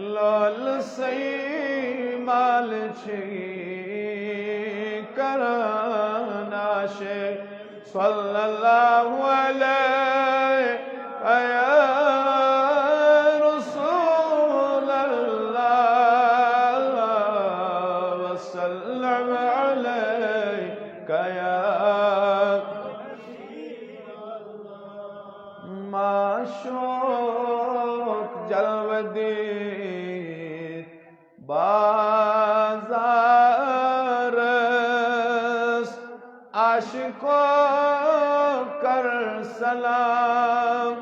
لول سی مال چھی کرناشے صلی اللہ علیہ یا رسول اللہ وسلم علیک یا معشوق جلوہ دید بازارس عاشقوں کر سلام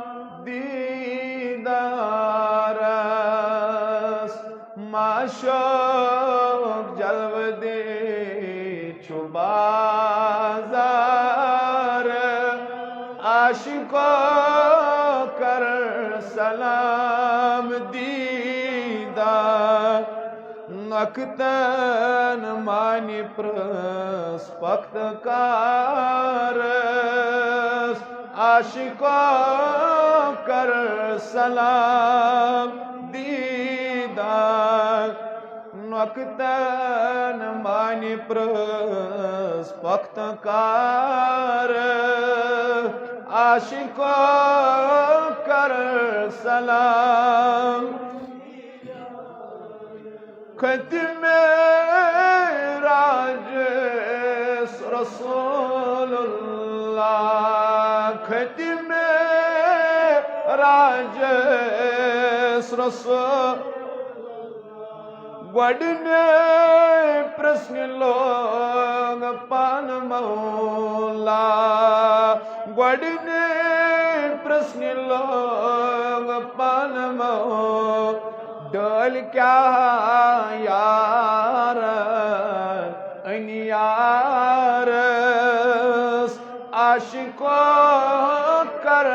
دیدارس معشوق جلوہ دید چو بازار عاشقوں کر سلام دیدار نکتن مانی پرس پخت کارس عاشقوں کر سلام دیدار نکتن مانی پرس پخت کارس عاشقوں کر سلام ختم راجس رسول اللہ ختم راجس رسول گوڑنے پرسن لوگ پان مولا گوڑنے پرسن لوگ پان مولا ڈول کیا یار ان یارس عاشقوں کر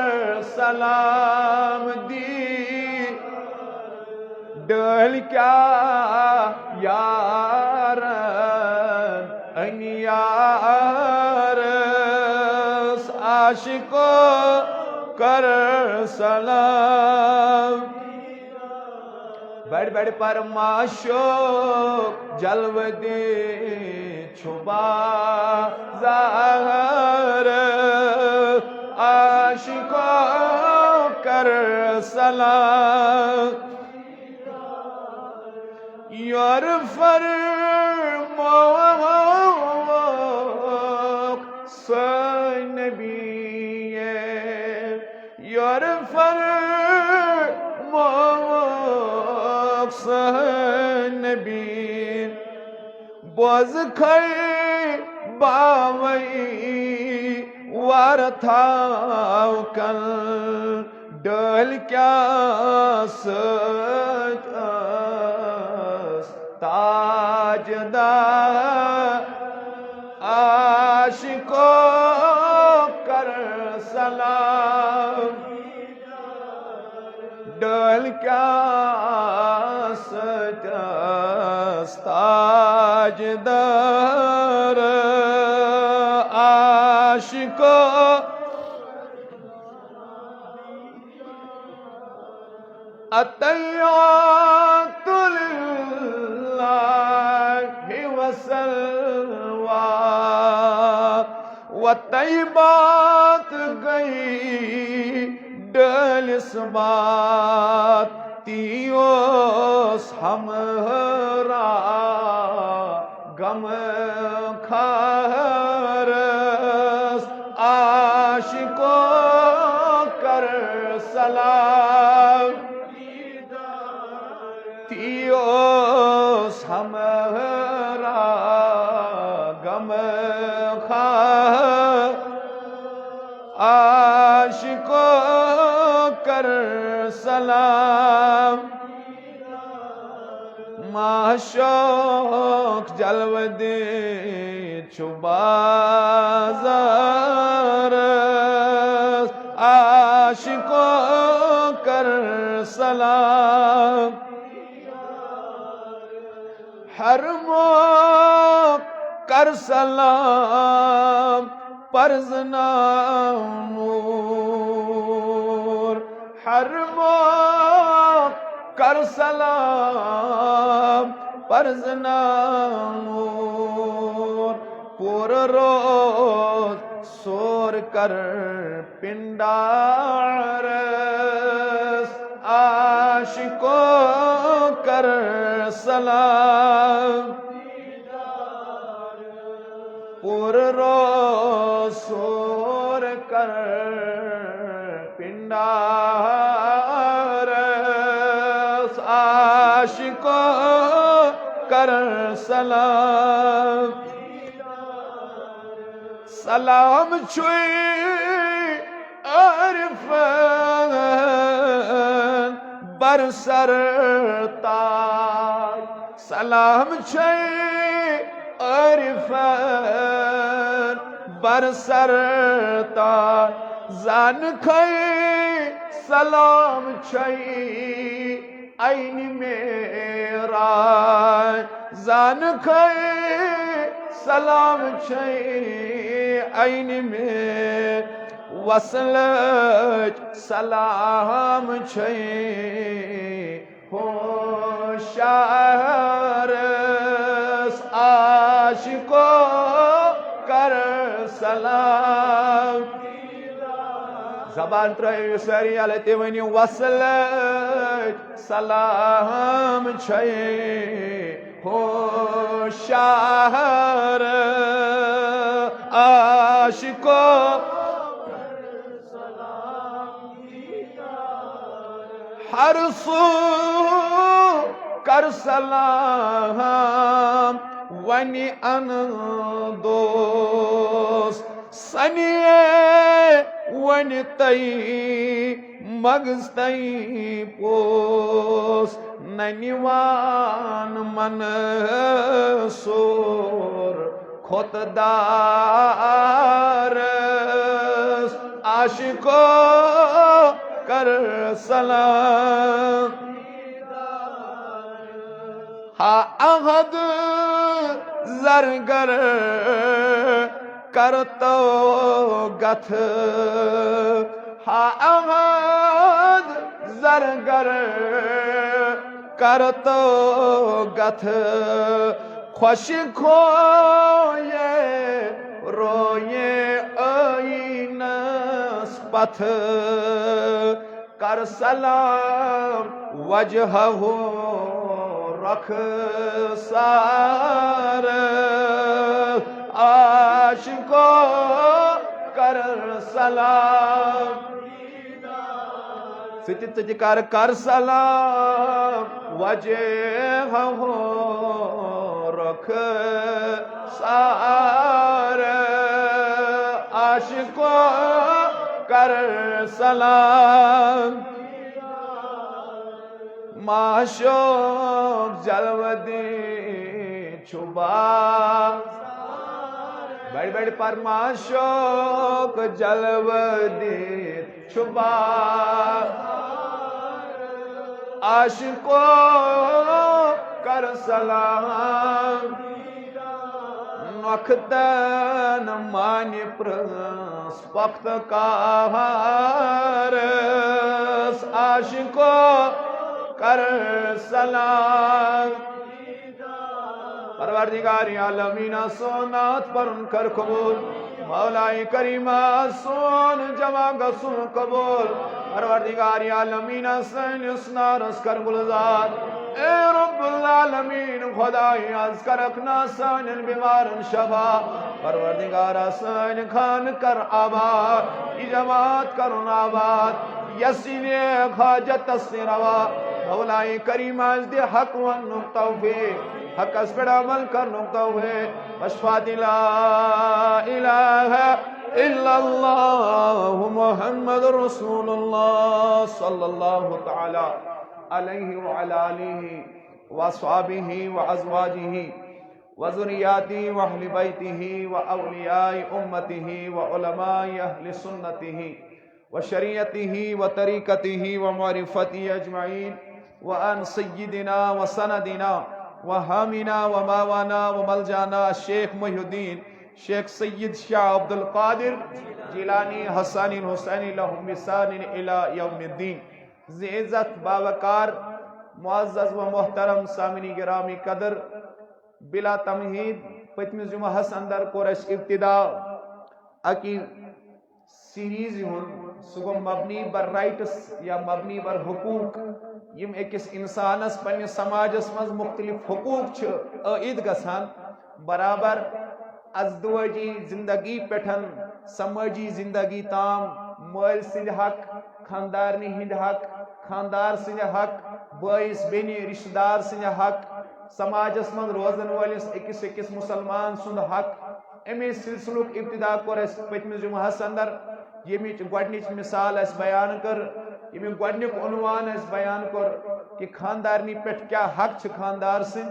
سلام دی ڈول کیا یار ان یارس عاشقوں کر سلام بڑھ بڑھ پر معشوق جلوہ دے چھپا ظاہر عاشقوں کر سلام یار فرموق سن نبی یار فرموق سن نبی باز کھائی باوئی وارتھاو کل ڈل کیا سچ تاجدار عاشقوں کر سلام ڈل کیا سچ تاجدار عاشقوں اتیات للہ وسلوى وطیبات گئی ڈلس بات تیوس ہمرا غم خارس عاشقوں کر سلام تیوس ہمرا غم خار عاشقوں کر سلام معشوق جلوہ دے چھبازار عاشقوں کر سلام ہر موقع کر سلام پرزنا نور ہر موقع کر سلام پرز نامور پور روز سور کر پنڈارس عاشقوں کر سلام پور روز سور کر پنڈارس عاشقوں کر سلام سلام چھوئی عرفان برسر تاج سلام چھوئی عرفان برسر تاج زان کھئی سلام چھوئی عین میرا زان کھئی سلام چھئی عین میں وصلچ سلام چھئی ہوشیارس عاشقو کر سلام زبان ترٲیِو سٲری یلہٕ تہِ ؤنِو وصلچ سلام چھئی ہوشیار عاشقو ہر سو کر سلام ونی ان دوست سنیے ونی تئی مغز تئی پوس ننیوان منصور خوددارس عاشقو کر سلام ہا احد زرگر کرتو گتھ ہا احد زرگر کرتو گتھ خوش کھوئے روئے آئینس پتھ کر سلام وجہ رکھ سار عاشقو کر سلام ستت جکار کر سلام وجہ رکھ سار عاشقو کر سلام معشوق جلوہ دی چھبا بڑی بڑی پر معشوق جلوہ دی چھبا عاشقو کر سلام نوختن مانی پرس وقت کارس عاشقو کر سلام پروردگار عالمین سونات پر ان کر قبول مولائی کریمہ سون جمع گسون قبول پروردگار عالمین سین اسنارس کر گلزار اے رب العالمین خدای از کرکنا سین بیمارن شفا پروردگار سین خان کر آباد جماعت کرن آباد یسین خاجت السروا مولائی کریمہ از دی حق و توفیق حق اس پر عمل کر نکتا ہوئے وشفات لا الہ الا اللہ محمد رسول اللہ صلی اللہ تعالی علیہ وعلى آلہ وصحابہ وازواجہ وذریاتہ واہل بیتہ واولیاء امتہ وعلماء اہل سنتہ وشریعتہ وطریقتہ ومعرفتہ اجمعین وان سیدنا وسندنا وحامنا وماوانا وملجانا الشیخ محی الدین شیخ سید شاہ عبد القادر جیلانی حسانی حسینی لہم بسان الى یوم الدین زی عزت باوقار معزز و محترم سامعین گرامی قدر، بلا تمہید پتمس جمعہس اندر کور اس ابتدا اکی سیریز سہ گو مبنی بر رائٹس یا مبنی بر حقوق یم اکس انسانس پنس سماجس مز مختلف حقوق عائد گژھان برابر ازدواجی زندگی پٹھن سماجی زندگی تام مال سند حق، خاندارنی ہند حق، خاندار سند حق، بائیس بینی رشتہ دار سند حق، سماجس من روزن والس اکس اکس مسلمان سند حق، امی سلسلک ابتدا کور اس پتمس جمعہس اندر یمچ گۄڈنِچ مثال اس بیان کر، یمی گۄڈنیُک عنوان اس بیان کر کہ خاندارنی پٮ۪ٹھ کیا حق چھ خاندار سند۔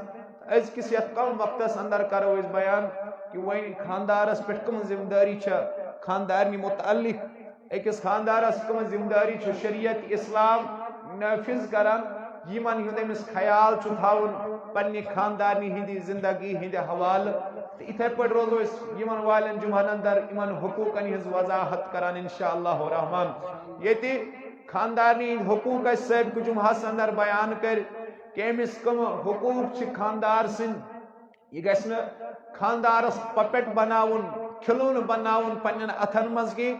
أزکِس یتھ کم وقتس اندر کرو اس بیان کہ وۄنۍ خاندارس پٮ۪ٹھ کم ذمہ داری چھ خاندارنی متعلق، اکس خاندارس کم ذمہ داری چھ شریعت اسلام نافذ کران یمن ہند امس خیال چھ تھاون پنہ خاندارنی ہندی زندگی ہند حوالہ۔ اتھے پٲٹھۍ روزو اس یمن والن جمعن اندر یمن حقوقن ہز وضاحت کران انشاءاللہ الرحمن۔ یتی خاندارنی حقوق اس سابق جمعہس اندر بیان کر کہ امس کم حقوق چھ خاندار سند۔ یہ گژھِ نہٕ خاندارس پپٹ بناون، کھلون بناون پنن اتھن مز کی،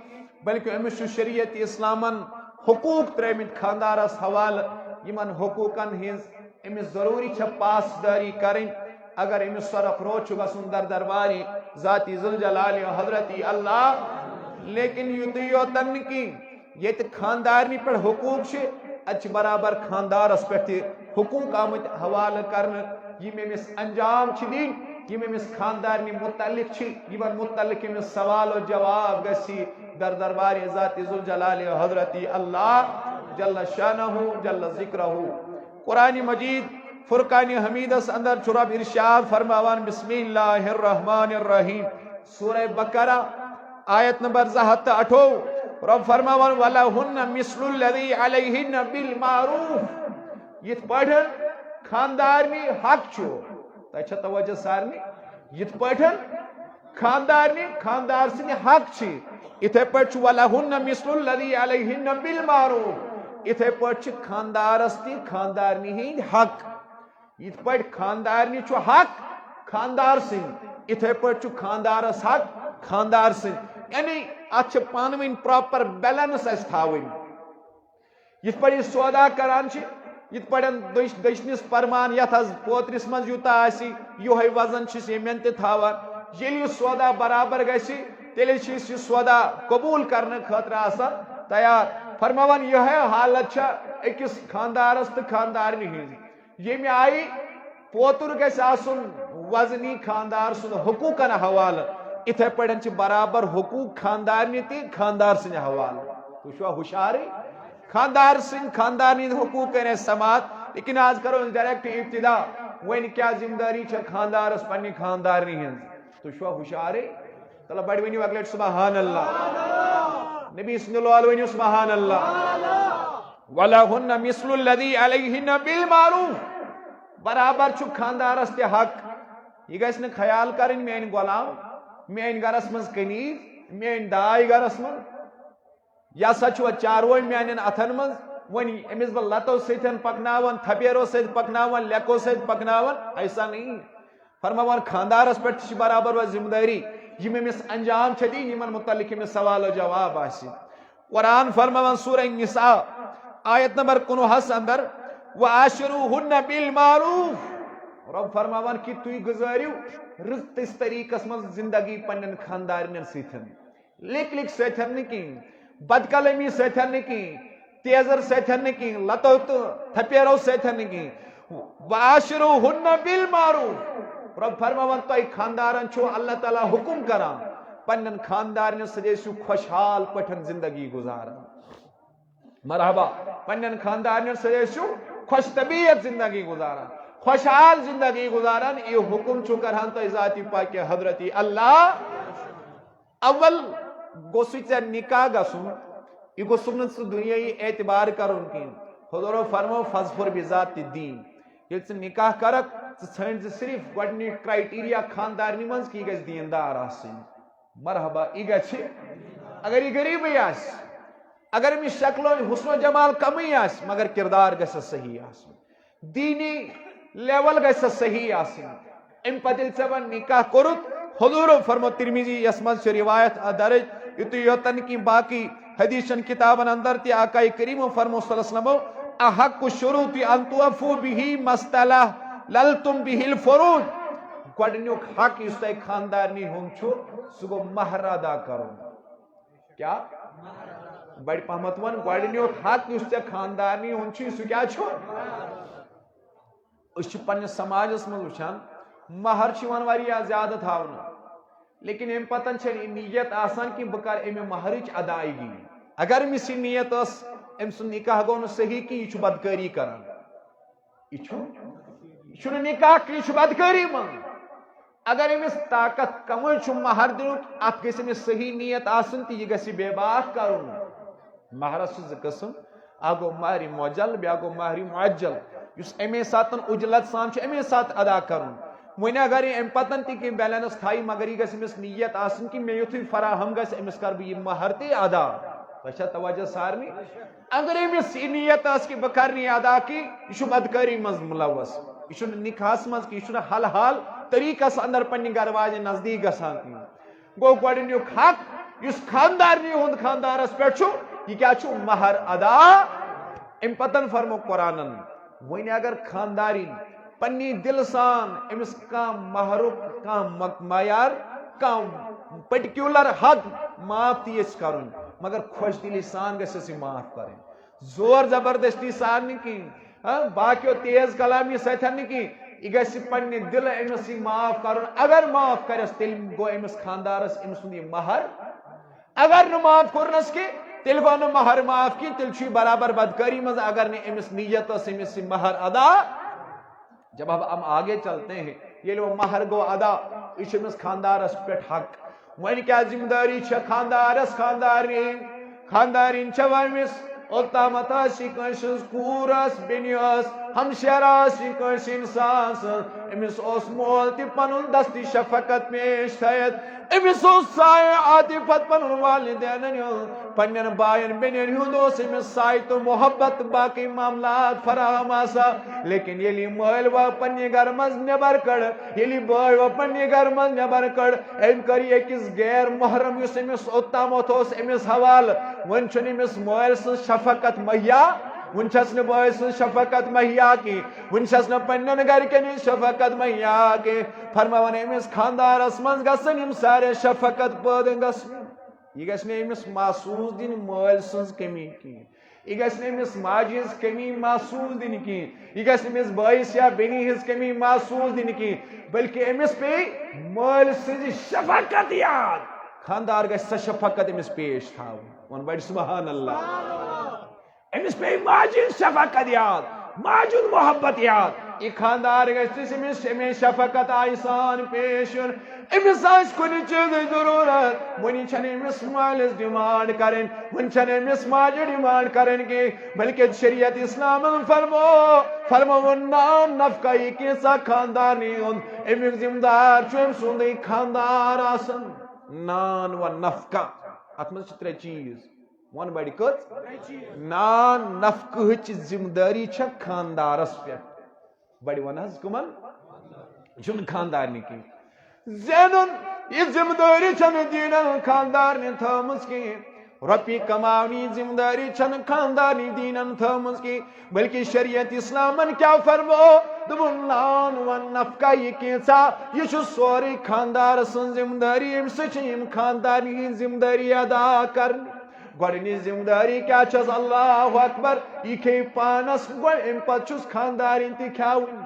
بلکہ امس چھ شریعت اسلامن حقوق ترٲمٕتۍ خاندارس حوالہ۔ یمن حقوقن ہز امس ضروری چھ پاسداری کریں اگر امس سرف روز چھ گژھن در درباری ذاتی ذوالجلال حضرت اللہ۔ لیکن یُتُے یوتن نہٕ کینٛہہ، ییٚتہِ خاندارنی پٮ۪ٹھ حقوق چھ اتہِ چھ برابر خاندارس پٮ۪ٹھ تہِ حقوق آمٕتۍ حوالہ کرنہٕ یم امس انجام چھ دِنۍ، یم امس خاندارنی متعلق چھ، یمن متعلق امس سوال و جواب گژھِ در دربار ذات ذوالجلال حضرت اللہ جل شانہ جل ذکرہ۔ قرآن مجید فرقان حمیدس اندر چھ رب ارشاد فرماوان بسم اللہ الرحمن الرحیم، سورہ بقرہ آیت نمبر 208 رب فرماوان وَلَهُنَّ مِثْلُ الَّذِي عَلَيْهِنَّ بِالْمَعْرُوفِ۔ یت پٲٹھۍ خاندارنی حق چھو، تۄہہِ چھا توجہ سارنی؟ یت پٲٹھۍ خاندارنی خاندار سٕنٛدۍ حق چھ، یتھے پٲٹھۍ چھُ وَلَهُنَّ مِثْلُ الَّذِي عَلَيْهِنَّ بِالْمَعْرُوفِ، یتھے پٲٹھۍ چھِ خاندارس تہِ خاندارنی ہٕنٛدۍ حق۔ یت پٲٹھۍ خاندارنی چھُ حق خاندار سٕنٛدۍ، یتھے پٲٹھۍ چھُ خاندارس حق خاندار سٕنٛدۍ، یعنی اتھ چھ پانوٕنۍ پراپر بیلنس اس تھاوٕنۍ۔ یت پٲٹھۍ یہ سودا کران چھ، یت پٲٹھۍ دشنس پرمان یتھ حظ پوترس مز یوٗتاہ آسہِ یہوے وزن چھس یمن تہِ تھاوان۔ ییٚلہِ یہ سودا برابر گژھِ تیٚلہِ چھِ أسۍ یہ سودا قبول کرنہٕ خٲطرٕ آسان تیار۔ فرماوان یہے حالت چھِ أکِس خاندارس تہٕ خاندارنہِ ہٕنٛز۔ ییٚمہِ آیہِ پوتر گژھِ آسُن وزنی خاندار سُنٛد حقوٗقن حوالہٕ، اتھے پٲٹھۍ چھِ برابر حقوق خاندارنہِ تہِ خاندار سٕنٛدِ حوالہٕ۔ تُہۍ چھُوا ہُشارٕے؟ خاندار سٕنٛدۍ خاندارنہِ ہٕنٛدۍ حقوٗق کرے سماعت، لیکن آز کرو أسۍ ڈائریکٹ ابتدا وۄنۍ کیٛاہ ذمہ دٲری چھےٚ خاندارس پننہِ خاندارنہِ ہٕنٛز؟ تُہۍ چھُوا ہُشارٕے؟ چلو بڑِ ؤنِو اکہِ لٹہِ سبحان اللہ، نبی سٕنٛدِ لول ؤنِو سبحان اللہ۔ وَلَهُنَّ مِثْلُ الَّذِي عَلَيْهِنَّ بِالْمَعْرُوفِ، برابر چھُ خاندارس تہِ حق۔ یہ گژھِ نہٕ خیال کرٕنۍ میٲنۍ غلام، میٲنۍ گرس منٛز کنیز، میٲنۍ داے گرس منٛز، یہ ہسا چھُ چاروٲے میانٮ۪ن اتھن منٛز، وۄنۍ أمِس بہٕ لتو سۭتۍ پکناون، تھپیرو سۭتۍ پکناون، لیکو سۭتۍ پکناون، ایسا نہیں۔ فرماوان خاندارس پٮ۪ٹھ تہِ چھِ برابر وۄنۍ ذمہ دٲری یم أمِس انجام چھِ دِنۍ، یمن متعلق أمِس سوال و جواب آسہِ۔ قرآن فرماوان سورہ نساء آیت نمبر 19 اندر وَعَاشِرُوهُنَّ بِالْمَعْرُوفِ، رب فرماوان کہ تُہۍ گُزٲرِو رٕژِس طریقس منٛز زندگی پننٮ۪ن خاندارنٮ۪ن سۭتۍ، لِک لِک سۭتۍ نہٕ کِہیٖنۍ، بد کلٲمی سۭتۍ نہٕ کِہیٖنۍ، تیزر سۭتۍ نہٕ کِہیٖنۍ، لتو تہٕ تھپیرو سۭتۍ نہٕ کِہیٖنۍ۔ وَعَاشِرُوهُنَّ بِالْمَعْرُوفِ، رب فرماوان تۄہہِ خاندارن چھُو اللہ تعالیٰ حکم کران پننٮ۪ن خاندارنٮ۪ن سۭتۍ ٲسِو خوشحال پٲٹھۍ زندگی گزاران۔ مرحبا، پننٮ۪ن خاندارنٮ۪ن سۭتۍ ٲسِو خوش طبیعت زندگی گزاران، خوشحال زندگی گزاران۔ یہ حکم چھُ کران تۄہہِ ذاتی پاک حضرت اللہ۔ اول گوٚژھُے ژےٚ نکاح گژھُن، یہ گوٚژھُکھ نہٕ ژٕ دُنیٲیی اعتبار کرُن کینٛہہ۔ حضورو فرمو فَظفُر بِذاتِ الدیٖن، ییٚلہِ ژٕ نکاح کرکھ ژٕ ژھٲنٛڈ زِ صرف گۄڈنیُک کرائٹیریا خاندارنہِ منٛز کہِ یہِ گژھِ دیندار آسٕنۍ۔ مرحبا، یہ گژھِ، اگر یہ غریبٕے آسہِ، اگر أمِس شکل و حسن و جمال کمٕے آسہِ، مگر کردار گژھٮ۪س صحیح آسُن۔ دینی لیول گژھِ صحیح آسن ام پتہ ژےٚ نکاح کوٚرُتھ حضور فرمو ترمیزی یس من سے روایت درج یتھ یوتن کی باقی حدیثن کتابن اندر تہ آقا کریم فرمو صلی اللہ علیہ وسلم احق الشروط ان توفوا به مستلہ للتم به الفروج گۄڈنیُک حق یُس تۄہہِ خاندارنی ہُنٛد چھُ سُہ گوٚو مہر ادا کرُن کیا بڑِ پہمت ون گۄڈنیُک حق یُس ژےٚ خاندارنی ہُنٛد چھُے سُہ کیٛاہ چھُ أسۍ چھِ پننِس سماجس منٛز وٕچھان مہر چھُ یِوان واریاہ زیادٕ تھاونہٕ لیکن امہِ پتہٕ چھنہٕ یہِ نیت آسان کہ بہٕ کرٕ امہِ مہرٕچ ادائیگی اگر أمِس یہِ نیت ٲس أمۍ سُنٛد نکاح گوٚو نہٕ صحیح کینٛہہ یہِ چھُ بدکٲری کران یہِ چھُنہٕ نکاح کینٛہہ یہِ چھُ بدکٲری منٛز اگر أمِس طاقت کمٕے چھُ مہر دِنُک اتھ گژھِ أمِس صحیح نیت آسٕنۍ تہٕ یہِ گژھِ بے باک کرُن مہرس چھِ زٕ قٕسم اکھ گوٚو مہرِ معجل بیاکھ گوٚو مہرِ معجل یُس امے ساتہٕ اُجلت سان چھُ امے ساتہٕ ادا کرُن وۄنۍ اگر یہِ امہِ پتہٕ تہِ کینٛہہ بیلنس تھایہِ مگر یہِ گژھِ أمِس نیت آسٕنۍ کہ مےٚ یُتھُے فراہم گژھِ أمِس کرٕ بہٕ یہِ مہر تہِ ادا تۄہہِ چھا توجہ سارنٕے اگر أمِس یہِ نیت ٲس کہ بہٕ کرٕ نہٕ یہِ ادا کینٛہہ یہِ چھُ بدکٲری منٛز مُلوث یہِ چھُنہٕ نکاحس منٛز کینٛہہ یہِ چھُنہٕ حل حال طریقس اندر پننہِ گرٕ واجٮ۪ن نزدیٖک گژھان کینٛہہ گوٚو گۄڈنیُک حق یُس خاندارنی ہُنٛد خاندارس پٮ۪ٹھ چھُ یہِ کیٛاہ چھُ مہر ادا امہِ پتہٕ فرمو قرآنن وۄنۍ اگر خاندارین پننی دل سان امس کانٛہہ مہرُک کانٛہہ معیار کانٛہہ پٔٹِکیوٗلر حد معاف تہِ یژھِ کرُن مگر خۄش دلی سان گژھٮ۪س یہِ معاف کرٕنۍ زور زبردستی سان نہٕ کینٛہہ باقیو تیز کلامی سۭتۍ نہٕ کینٛہہ یہِ گژھِ پننہِ دلہٕ أمِس یہِ معاف کرُن اگر معاف کرٮ۪س تیٚلہِ گوٚو أمِس خاندارس أمۍ سُنٛد یہِ مہر اگر نہٕ معاف کوٚرنس کینٛہہ تیٚلہِ گوٚو نہٕ مہر معاف کینٛہہ تیٚلہِ چھُ یہِ برابر بدکٲری منٛز اگر نہٕ أمِس نیت ٲس أمِس یہِ مہر ادا جب اب ہم آگے چلتے ہیں یہ لو مہر گو ادا یہ چھُ أمِس خاندارس پٮ۪ٹھ حق وۄنۍ کیٛاہ ذمہٕ دٲری چھےٚ خاندارس خاندارین چھےٚ أمِس اوٚتامتھ آسہِ یہِ کٲنٛسہِ ہٕنٛز کوٗر ٲس بیٚنہِ ٲس ہمشیر آسہِ یہِ کٲنٛسہِ اِنسان سٕنٛز أمِس اوس مول تہِ پنُن دستی شفقت پیش تھٲیِتھ أمِس اوس سایہِ عاطفت پنُن والدینن ہُنٛد پننٮ۪ن باین بیٚنٮ۪ن ہُنٛد اوس أمِس سایہِ تہٕ محبت تہٕ باقٕے معاملات فراہم آسان لیکن ییٚلہِ یہِ مٲلۍ وٲو پننہِ گرٕ منٛز نٮ۪بر کٔڑ ییٚلہِ یہِ بٲے وٲو پننہِ گرٕ منٛز نٮ۪بر کٔڑ أمۍ کٔر یہِ أکِس غیر محرم یُس أمِس اوٚتامتھ اوس أمِس حوالہٕ وۄنۍ چھُنہٕ أمِس مٲلۍ سٕنٛز شفقت مہیا وۄنۍ چھس نہٕ بٲے سٕنٛز شفقت مہیا کینٛہہ وۄنۍ چھس نہٕ پننٮ۪ن گرِکٮ۪ن ہٕنٛز شفقت مہیا کینٛہہ فرماوان أمِس خاندارس منٛز گژھن یِم سارے شفقت پٲدٕ گژھنہِ یہِ گژھِ نہٕ أمِس محسوٗس دِنۍ مٲلۍ سٕنٛز کمی کینٛہہ یہِ گژھِ نہٕ أمِس ماجہِ ہٕنٛز کمی محسوٗس دِنۍ کینٛہہ یہِ گژھِ نہٕ أمِس بٲیِس یا بیٚنہِ ہٕنٛز کمی محسوٗس دِنۍ کینٛہہ بلکہِ أمِس پیٚیہِ مٲلۍ سٕنٛزِ شفقت یاد خاندار گژھِ سۄ شفقت أمِس پیش تھاوٕنۍ وۄنۍ بڑِ سبحان اللہ أمِس پیٚیہِ ماجہِ ہٕنٛز شفقت یاد ماجہِ ہُنٛد محبت یاد یہِ خاندار گژھِ أمِس أمِس شفقت آیہِ سان پیش یُن أمِس آسہِ کُنہِ چیٖزٕچ ضروٗرت وۄنۍ چھنہٕ أمِس مٲلِس ڈِمانڈ کرٕنۍ وۄنۍ چھنہٕ أمِس ماجہِ ڈِمانڈ کرٕنۍ کینٛہہ بلکہِ شریعت اسلامن فرمووُن نان نفقہ یہِ کینٛژھا خاندارنٕے ہُنٛد امیُک ذمہٕ دار چھُ أمۍ سُنٛدٕے خاندار آسان نان و نفقہ اتھ منٛز چھِ ترٛےٚ چیٖز ون بڑِ کٔژ نان نفقہٕچ ذمہٕ دٲری چھےٚ خاندارس پٮ۪ٹھ بڑِ ون حظ کٕمن یہِ چھُنہٕ خاندارنہِ کینٛہہ زینُن یہِ ذمہٕ دٲری چھنہٕ دیٖنن خاندارنہِ تھٲومٕژ کینٛہہ رۄپیہِ کماونٕچ ذمہٕ دٲری چھنہٕ خاندارنہِ دیٖنن تھٲومٕژ کینٛہہ بلکہِ شریعت اسلامن کیٛاہ فرمو دوٚپُن نان و نفقہ یہِ کینٛژھا یہِ چھُ سورُے خاندار سٕنٛز ذمہٕ دٲری اَمہِ سۭتۍ چھِ یِم خاندارنہِ ہٕنٛز ذمہٕ دٲری ادا کرنہِ گۄڈنِچ ذمہٕ دٲری کیٛاہ چھس اللہ اکبر یہِ کھیٚیہِ پانس گۄڈٕ اَمہِ پتہٕ چھُس خاندارِنۍ تہِ کھیاوٕنۍ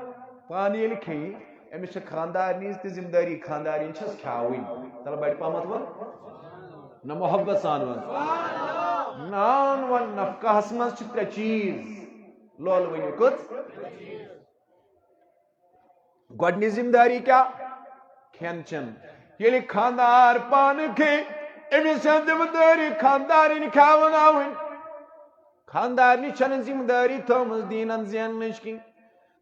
پانہٕ ییٚلہِ کھیٚیہِ أمِس چھِ خاندارنہِ ہٕنٛز تہِ ذمہٕ دٲری خاندارِنۍ چھس کھیاوٕنۍ تلہٕ بڑِ پہمتھ ون نہ محبت سان ون نان و نفقہس منٛز چھِ ترٛےٚ چیٖز لول ؤنِو کٔژ گۄڈنِچ ذمہٕ دٲری کیٛاہ کھٮ۪ن چٮ۪ن ییٚلہِ خاندار پانہٕ کھیٚیہِ أمِس چھےٚ ذمہٕ دٲری خاندارِنۍ کھیاوناوٕنۍ خاندارنہِ چھنہٕ ذمہٕ دٲری تھٲومٕژ دیٖنن زیننٕچ کینٛہہ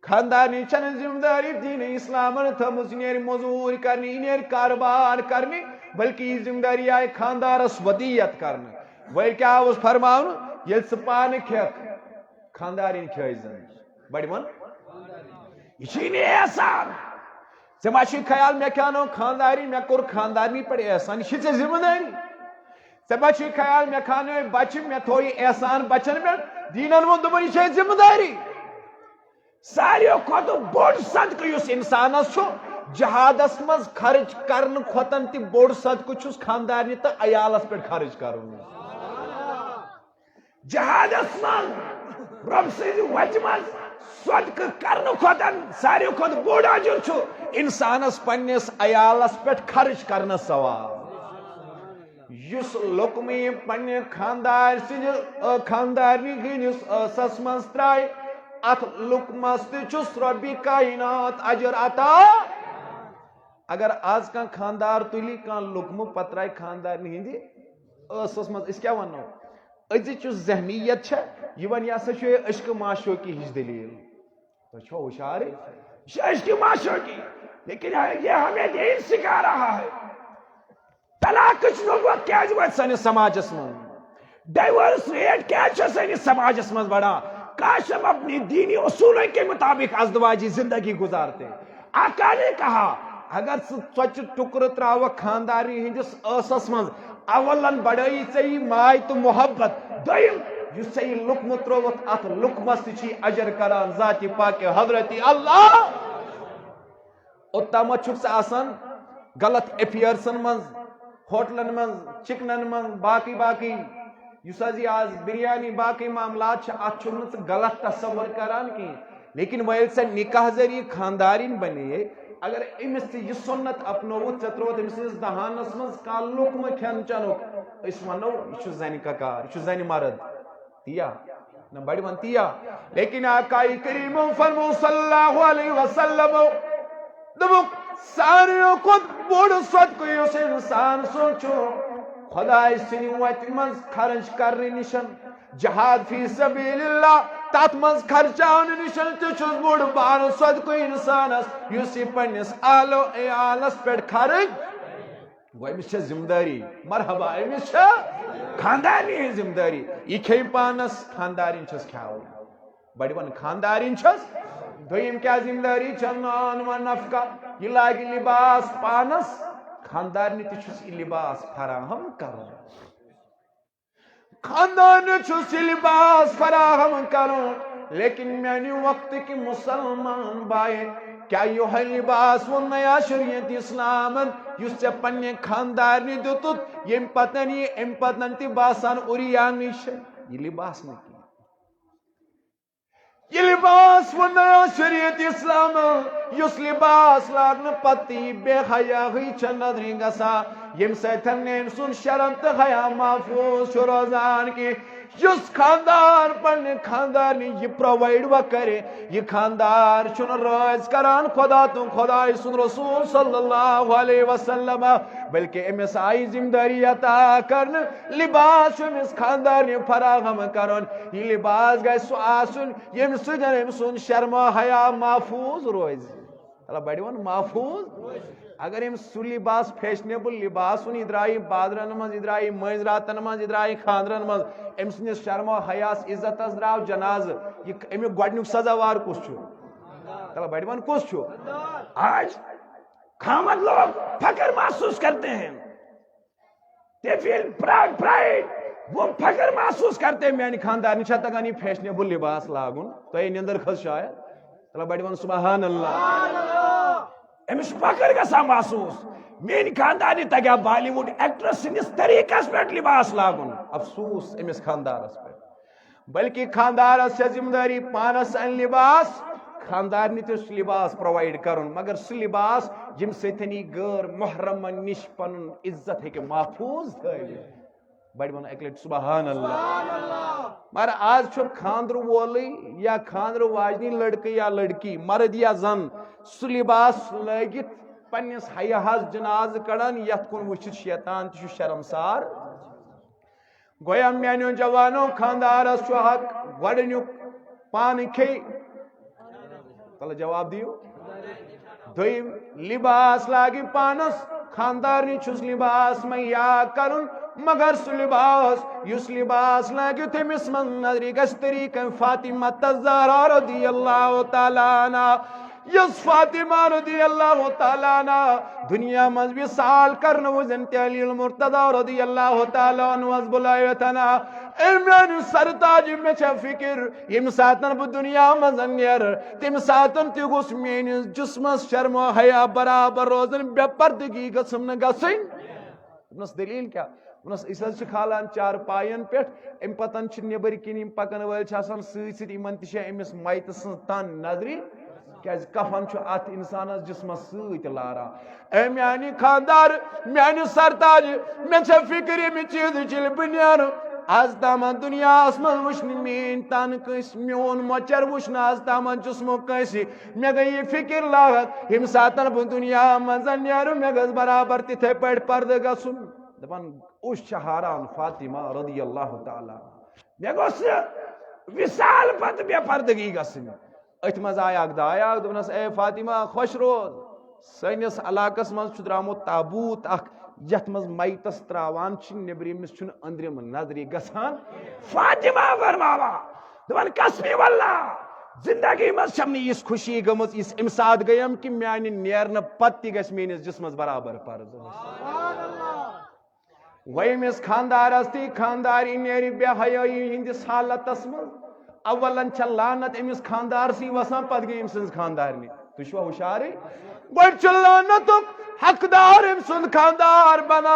خاندارنہِ چھنہٕ ذمہٕ دٲری دیٖنہِ اسلامن تھٲومٕژ یہِ نیرِ موٚزوٗرۍ کرنہِ یہِ نیرِ کاربار کرنہِ بلکہِ یہِ ذمہٕ دٲری آیہِ خاندارس ودیت کرنہٕ وۄنۍ کیٛاہ اوس فرماونہٕ ییٚلہِ ژٕ پانہٕ کھٮ۪کھ خاندارِنۍ کھٲے زن بڑِ ون یہ احسان ژے ما چھ خیال مے کھانو خانداری مے کور خاندارنی پہ احسان یہ ژے ذمہ داری ژے ما چھ خیال مے کھانو بچہ مے تھوئی احسان بچن پہ دینن وون دوپن یہ ذمہ داری ساریو کھت بوڑ صدقہ یس انسانس جہادس مز خرچ کرن کھوتن تہ بوڑ صدقہ چھس خاندارنی تو عیالس پہ خرچ کرن جہادس مز رب سز وتہ مز صدقہ کرن کھوتن ساریو کھت بوڑ اجر چھ انسانس پنس عیالس پہ خرچ کرنا ثواب یس لقمہ پنہ خاندار سند خاندارنی ہندس ٲسس مز ترائے ات لقمس تس ربی کائنات اجر عطا اگر آز کان خاندار تلی کان لقمہ پترائے خاندارنی ہندی ٲسس مز اس کیا ونو ازچ ذہنیت یہ ون یہ سا عشق معشوقی ہش دلیل تو ہوشیار عشق معشوقی لیکن یہ ہمیں دین سکھا رہا ہے طلاق نوبت کیا وت سنس سماجس من ڈائیورس ریٹ کیا سنس سماجس من بڑا کاش ہم اپنی دینی اصولوں کے مطابق ازدواجی زندگی گزارتے آقا نے کہا اگر ژۄچہِ ٹکر تراو خانداری ہندس ٲسس من اولن بڑائی ژے ماے تو محبت دویم یس ژے لقمہ ترووت ات لقمس تھی اجر کران ذات پاک حضرت اللہ اوتامت چھُکھ ژٕ آسان غلط افیئرسن من ہوٹلن من چکنن من باقی باقی یس حظ آز بریانی باقی معاملات ات چھُکھ غلط تصور کران کی لیکن ویل ژے نکاح ذریعہ خاندارین بنے اگر امس تہ یہ سنت اپنوت ژے تروت امس سندس دہانس من کانٛہہ لقمہ کھین چنک اس ونو یہ زنہِ ککار یہ زنہِ مرد تیا نہ بڑی ون تیا لیکن آقا کریم فرمو صلی اللہ علیہ وسلم دبک ساریو کھت بوڑ صدقہ یس انسان سوچو خدائے سن وتہ من خرچ کرنے نشن جہاد فی سبیل اللہ تات من خرچان نشن تہ بوڑ بار صدقہ انسانس یس پنس آلو عیالس پہ خرچ گو امس ذمہ داری مرحبا امس خاندارنی ذمہ داری یہ کھے پانس خاندارین چھس کھاو بڑی ون خاندارین چھس دویم کیا ذمہ داری چنان و نفقہ یہ لاگی لباس پانس خاندارنی تہ چھس یہ لباس فراہم کرن خاندان چھس لباس فراہم کرن لیکن میانی وقت کی مسلمان بائے کیا یہ لباس و نیا شریعت اسلامن یس ژے پنہ خاندارنی دتت یم پتن یہ ام پتن تہ باسان اوریان نش یہ لباس نہ یہ لباس و نیا شریعت اسلام یس لباس لاگن پتی بے حیائی چھ نظری گسا یم سن سن شرم تو حیا محفوظ روزان کی یس خاندار پن خاندار یہ پرووائڈ و کرے یہ خاندار چھ راز کران خدا تو خدا سن رسول صلی اللہ علیہ وسلم بلکہ امس آئی ذمہ داری عطا کرن لباس امس خاندار فراہم کرن یہ لباس گھس سہ آسن یم سن ام سن شرم حیا محفوظ روز اللہ بڑی ون محفوظ اگر ام سہ لباس فیشنیبل لباس یہ درائے بازرن مز یہ درائے مز راتن مز یہ درائے خاندرن مز ام سندس شرم و حیاس عزت درو جناز یہ امیک گۄڈنیُک سزاوار کس چھ بڑی ون کس چھ آج خامد لوگ فخر محسوس کرتے ہیں they feel pride وہ فخر محسوس کرتے ہیں میانی خاندار چھا تگان یہ فیشنیبل لباس لاگن تو یہ نندر کھس شاید بڑی ون سبحان اللہ امس فخر گسا محسوس میری خاندار تگیا بالی ووڈ ایکٹرس سندس طریقس پہ لباس لاگن افسوس امس خاندارس پہ بلکہ خاندارس ذمہ داری پانس ان لباس خاندار تس لباس پرووائڈ کرن مگر سہ لباس یم ستنی غیر محرم نش پن عزت ہیکہ محفوظ تھوت بڑی ون اکہ لٹ سبحان اللہ مگر آج چھ خاندر وولی یا خاندر واجنی لڑکہ یا لڑکی مرد یا زن سہ لباس لگت پنس حیاس جناز کڑان یت کن وچھت شیطان تہ شرمسار گویا میانو جوانو خاندارس چھ حق گۄڈنیُک پان کھے تلہ جواب دیو دویم لباس لاگی پانس خاندارنی چھس لباس مہیا کرن مگر سہ لباس یس لباس لاگو تمس من نظری گس طریقہ فاطمہ الزہرا رضی اللہ تعالی عنہ یس فاطمہ رضی اللہ تعالیٰ عنہ دنیا مز وصال کرن وزنت علی المرتضی رضی اللہ تعالیٰ عنہ بلایتنا میان سرتاج میں چھ فکر یم ساتن بہ دنیا مز نیر تم ساتن تہ گوس میانس جسمس شرم و حیا برابر روزن بے پردگی گژھم نہ گژھن دس دلیل کیا ونس اس کھالان چار پائن پہ ام پتن نبر کن پکن ول ست ست ان امس میت سن تن نظری کیاز کفن ات انسانس جسمس ست لارا اے میانی خاندار میانی سرتاج مے چھ فکر یم چیز چل بنیان آز تام دنیا من وچن مین تن کس میون مچر وچن آز تام جسمو کس مے گئی فکر لاگت یم ساتن بہ دنیا من نیرو مے گز برابر تتھے پہ پرد گھن دپان اس حاران فاطمہ رضی اللہ تعالیٰ مے گوس وصال پت بے پردگی گھن ات مز آیا دایا دپنس اے فاطمہ خوش روز سنس علاقس مز درامت تابوت اخ یت مز میتس تراوان نبرمس اندرم نظری گژھان فاطمہ فرماوا دپان قسمی واللہ زندگی مز چھم اس خوشی گمت اس ام سات گیم کہ میانہ نیرن پتہ تہ گژھِ میانس جسمس برابر پرد ویمس خاندارس تی خانداری نیری بے حیائی ہندس حالتس مز اولن چھ لعنت امس خاندار سی وسان پتہ گئی ام سن خاندارنی تھی چھوا ہوشیار گوڑ چھ لعنتک حقدار ام سن خاندار بنا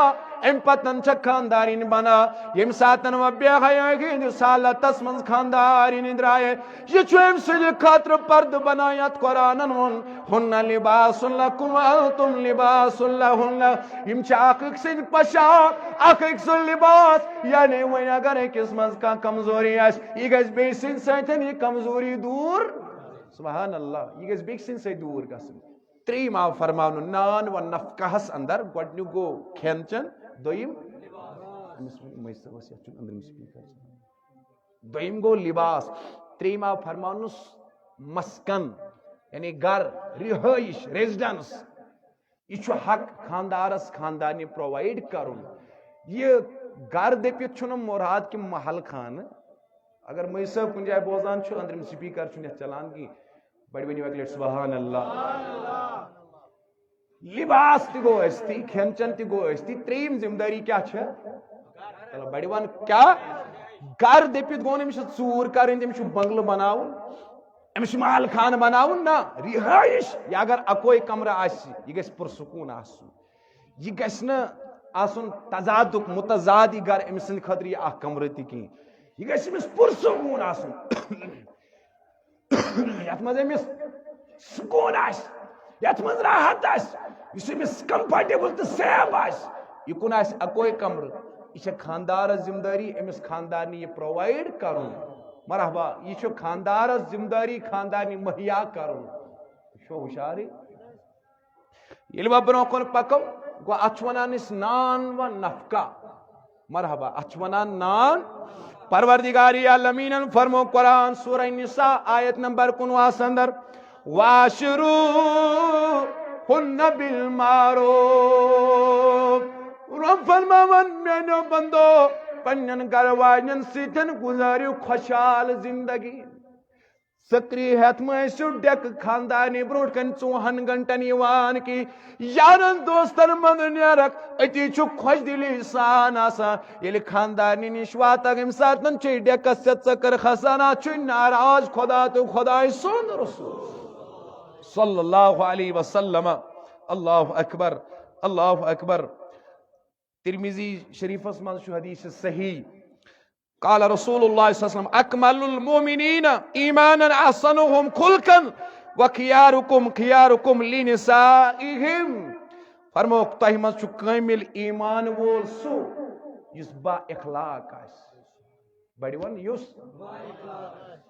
ام پتن چھ خاندارین بنا یم ساتن و بے حیائی ہندس حالتس مز خاندارین درائے یہ چھ ام سن خاطر پرد بنا یت قرآنن ہن لباس لکم وانتم لباس لہن یم چھ اخ سن پشاک اخ سن لباس یعنی وین اگر ایکس مز کا کمزوری آس یہ گژھِ بیٚیہِ سٕنٛدِ سۭتۍ یہ کمزوری دور سبحان اللہ یہ گژھِ بیٚیہِ سٕنٛدِ سۭتۍ دور گژھٕنۍ ترٛیٚیِم آو فرماونہٕ نان و نفقہس اندر گۄڈنیُک گوٚو کھٮ۪ن چٮ۪ن دوٚیِم دوٚیِم گوٚو لباس ترٛیٚیِم آو فرماونہٕ مسکن یعنی گر رہٲیش ریزڈنس یہ چھُ حق خاندارس خاندارنہِ پرووائڈ کرُن یہ گر دپت چھُنہٕ مراد کہ محل خانہ اگر مے صٲب کُنہِ جایہِ بوزان چھُ أنٛدرِم سپیکر چھُنہٕ یتھ چلان کینٛہہ بڑِ ؤنِو اکہِ لٹہِ سبحان اللہ لباس تہِ گوٚو ٲسۍتٕے کھٮ۪ن چٮ۪ن تہِ گوٚو ٲسۍتٕے ترٛیٚیِم ذمہٕ دٲری کیاہ چھےٚ چلو بڑِ ون کیاہ گر دپت گوٚو نہٕ أمِس چھِ ژوٗر کرٕنۍ أمِس چھُ بنگلہٕ بناوُن أمِس چھُ مال خانہ بناوُن نہ رہٲیش یا اگر اکوے کمرٕ آسہِ یہِ گژھِ پُرسکوٗن آسُن یہ گژھِ نہٕ آسُن تضادُک متضاد یہ گر أمۍ سٕنٛدِ خٲطرٕ یہِ اکھ کمرٕ تہِ کینٛہہ یہ گژھِ أمِس پُرسکوٗن آسُن یتھ منٛز أمِس سکوٗن آسہِ یتھ منٛز راحت آسہِ یُس أمِس کمفٲٹیبٕل تہٕ سیف آسہِ یہِ کُن آسہِ اکوے کمرٕ یہ چھےٚ خاندارس ذمہٕ دٲری أمِس خاندارنہِ یہِ پرووایڈ کرُن مرحبا یہ چھُ خاندارس ذمہٕ دٲری خاندارنہِ مہیا کرُن تُہۍ چھِوا ہُشارٕے ییٚلہِ وۄنۍ برونٛہہ کُن پکو گو اتھ چھُ ونان أسۍ نان و نفقہ مرحبا اتھ چھُ ونان نان پروردگار عالمینن فرمو قرآن سورہ نساء آیت نمبر 19 اندر واشرو ہن بالمعروف رب فرماون میانو بندو پنن گھر واجن سۭتۍ گزٲرِو خۄشحال زندگی سکری ہتھ مٲسِو ڈیکہٕ خاندارنہِ برونٛٹھ کن 4 گنٹن یِوان کی یارن دوستن منٛز نیرکھ أتی چھُ خۄش دلی سان آسان ییٚلہِ خاندارنہِ نِش واتکھ اَمہِ ساتہٕ چھُ ڈیکس ژٔکر کھسان اتھ چھُ ناراض خدا تہٕ خۄداے سُنٛد رسول صلی اللہ علیہ وسلم اللہ اکبر اللہ اکبر ترمذی شریفس منٛز چھُ حدیث صحیح قال رسول اللہ صلی اللہ علیہ وسلم اکمل المؤمنین ایمانا احسنهم خلقا وخياركم خياركم لنسائهم فرمو تۄہہِ منٛز چھُ کٲمل ایمان وول سُہ یُس با اخلاق آسہِ بڑِ ون یُس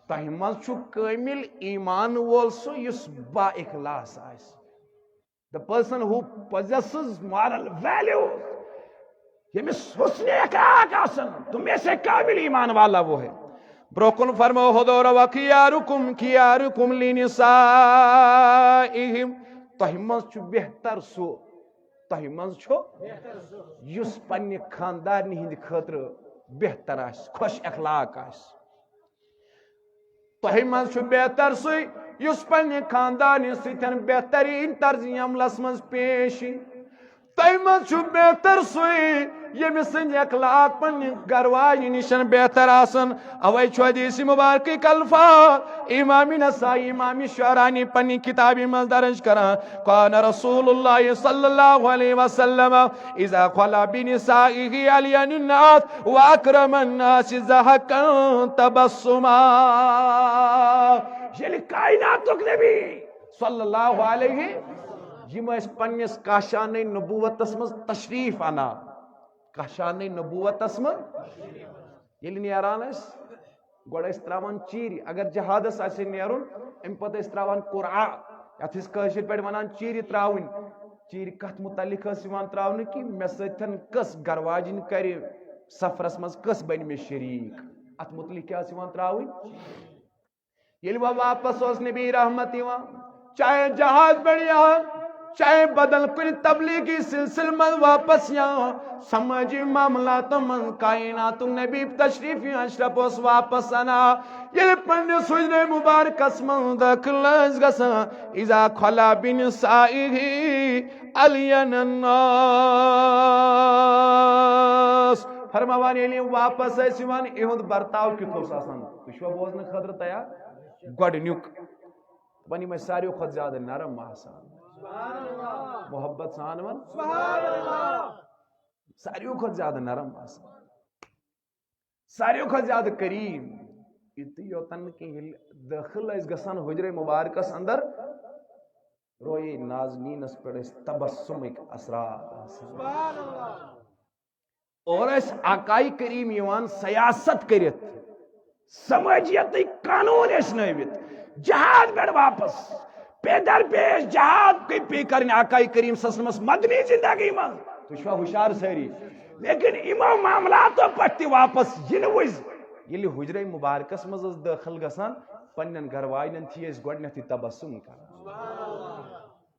تۄہہِ منٛز چھُ کٲمل ایمان وول سُہ یُس با اخلاص آسہِ the person who possesses moral values ییٚمِس حسن اخلاق آسن تم میں سے کامل ایمان والا وہ ہے بروکن فرمو حضور وخياركم خياركم لنسائهم تۄہہِ منٛز چھُ بہتر سُہ تۄہہِ منٛز چھُ یُس پننہِ خاندارنہِ ہٕنٛدِ خٲطرٕ بہتر آسہِ خۄش اخلاق آسہِ تۄہہِ منٛز چھُ بہتر سُے یُس پننہِ خاندانہِ سۭتۍ بہتریٖن طرزِ عملس منٛز پیش یی تۄہہِ منٛز چھُ بہتر سُے ییٚمہِ سٕنٛدۍ اخلاق پننہِ گرواجہِ نِش بہتر آسن اوے چھُ حدیث مبارکٕکۍ الفاظ امام نسائی امام شعرانی پننہِ کتابہِ منٛز درج کران قال رسول اللہ صلی اللہ علیہ وسلم اذا خلا بنسائه الین الناس واکرم الناس ضحکا تبسما ییٚلہِ کائناتُک نبی صلی اللہ علیہ یم پنس کاشانِ نبوتس مز تشریف انا کاشانِ نبوتس مز ییٚلہِ نیران گۄڈٕ ٲسۍ تراوان چیٖرِ اگر جہادس آسہِ نیرُن امہِ پتہٕ ٲسۍ تراوان قرعہ یتھ أسۍ کٲشِر پٲٹھۍ ونان چیٖرِ تراوٕنۍ چیٖرِ کتھ متعلق ٲس یِوان تراونہٕ کہِ مےٚ سۭتۍ کٔس گرواجِنۍ کرِ سفرس منٛز کٔس بنہِ مےٚ شریٖک اتھ متعلق کیٛاہ ٲس یِوان تراوٕنۍ ییٚلہِ وۄنۍ واپس اوس نبی رحمت یِوان چاہے جہاز پٮ۪ٹھ یا چاہے بدل کُنہِ تبلیغی سلسلہٕ منٛز واپس یا سمٲجی معاملاتن منٛز کائناتُک نبی تشریف اشرف اوس واپس انان ییٚلہِ پننِس حجرے مبارکس منٛز دٲخل ٲسۍ گژھان اذا خلا بنسائه الین الناس فرماوان ییٚلہِ یِم واپس ٲسۍ یِوان یِہُنٛد برتاو کیُتھ اوس آسان تُہۍ چھُوا بوزنہٕ خٲطرٕ تیار گۄڈٕنیُک وۄنۍ یِم ٲسۍ ساروٕے کھۄتہٕ زیادٕ نرم آسان محبت سان ون ساروٕے کھۄتہٕ زیادٕ نرم آسان ساروٕے کھۄتہٕ زیادٕ قریٖب یِتُے یوتن نہٕ کینٛہہ ییٚلہِ دٲخل ٲسۍ گژھان حجرے مبارکس اندر رویے نازنیٖنس پٮ۪ٹھ ٲسۍ تبسمٕکۍ اثرات آسان اور ٲسۍ آقاے کریم یِوان سیاست کٔرِتھ سمٲجیتٕکۍ قانوٗن ہیٚچھنٲوِتھ جہاد پٮ۪ٹھ واپس پیدر پیش جہاد پے کرنہِ آقاے کریم سسنمس مدنی زندگی منٛز تُہۍ چھُوا ہُشار سٲری لیکن یِمو معاملاتو پٮ۪ٹھ تہِ واپس یِنہٕ وِزِ ییٚلہِ حجرے مبارکس منٛز ٲس دٲخل گژھان پننٮ۪ن گرواجٮ۪ن تھی ٲسۍ گۄڈٕنیتھٕے تبسم کران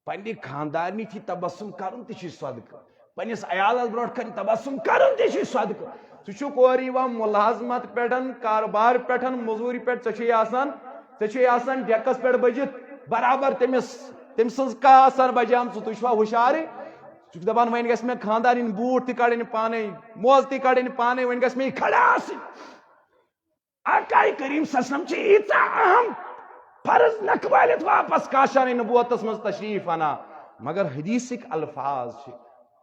پننہِ خاندارنہِ تھی تبسم کرُن تہِ چھُ صدقہٕ پننِس عیالس برونٛٹھ کنہِ تبسم کرُن تہِ چھُ صدقہٕ ژٕ چھُکھ اورٕ یِوان مُلازمت پٮ۪ٹھ کاربار پٮ۪ٹھ موٚزوٗرِ پٮ۪ٹھ ژےٚ چھُے آسان ڈیکس پٮ۪ٹھ بٔجِتھ برابر تٔمۍ سٕنٛز کاہ آسان بجامژٕ تُہۍ چھُوا ہُشارٕے ژٕ چھُکھ دپان وۄنۍ گژھِ مےٚ خاندارٕنۍ بوٗٹھ تہِ کڑٕنۍ پانے موزٕ تہِ کڑٕنۍ پانے وۄنۍ گژھِ مےٚ یہِ کھڑا آسٕنۍ آقاے کریم سسلم چھِ ییٖژاہ اہم فرض نکھٕ وٲلِتھ واپس کاشانِ نبوتس منٛز تشریف انان مگر حدیثٕکۍ الفاظ چھِ